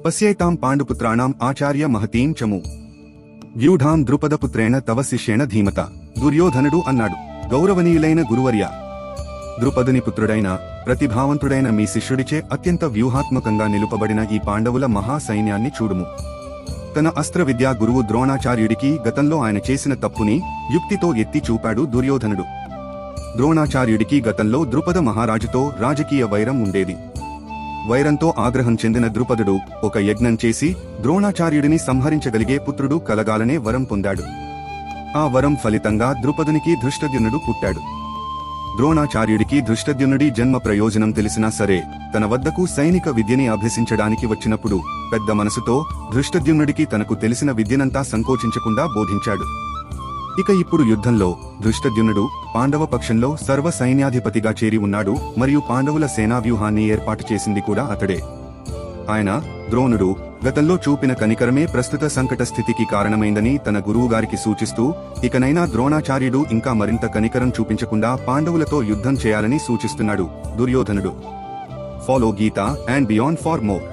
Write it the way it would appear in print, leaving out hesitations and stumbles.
పశ్యైతాం పాండుపుత్రాణాం ఆచార్య మహతీం చము వ్యూఢాం ద్రుపదపుత్రేణ తవ శిష్యేణ ధీమత. దుర్యోధనుడు అన్నాడు, గౌరవనీయులైన గురువర్య, ద్రుపదుని పుత్రుడైన ప్రతిభావంతుడైన మీ శిష్యుడిచే అత్యంత వ్యూహాత్మకంగా నిలుపబడిన ఈ పాండవుల మహా సైన్యాన్ని చూడుము. తన అస్త్ర విద్యా గురువు ద్రోణాచార్యుడికి గతంలో ఆయన చేసిన తప్పుని యుక్తితో ఎత్తి చూపాడు దుర్యోధనుడు. ద్రోణాచార్యుడికి గతంలో ద్రుపద మహారాజుతో రాజకీయ వైరం ఉండేది. వైరంతో ఆగ్రహం చెందిన ద్రుపదుడు ఒక యజ్ఞం చేసి ద్రోణాచార్యుడిని సంహరించగలిగే పుత్రుడు కలగాలనే వరం పొందాడు. ఆ వరం ఫలితంగా ద్రుపదునికి ధృష్టద్యుమ్నుడు పుట్టాడు. ద్రోణాచార్యుడికి ధృష్టద్యుమ్నుడి జన్మ ప్రయోజనం తెలిసినా సరే, తన వద్దకు సైనిక విద్యని అభ్యసించడానికి వచ్చినప్పుడు పెద్ద మనసుతో ధృష్టద్యుమ్నుడికి తనకు తెలిసిన విద్యనంతా సంకోచించకుండా బోధించాడు. ఇక ఇప్పుడు యుద్ధంలో ధృష్టద్యుమ్నుడు పాండవ పక్షంలో సర్వ సైన్యాధిపతిగా చేరి ఉన్నాడు మరియు పాండవుల సేనావ్యూహాన్ని ఏర్పాటు చేసింది కూడా అతడే. ఆయన ద్రోణుడు గతంలో చూపిన కనికరమే ప్రస్తుత సంకట స్థితికి కారణమైందని తన గురువుగారికి సూచిస్తూ, ఇకనైనా ద్రోణాచార్యుడు ఇంకా మరింత కనికరం చూపించకుండా పాండవులతో యుద్ధం చేయాలని సూచిస్తున్నాడు దుర్యోధనుడు. Follow Gita and beyond far more.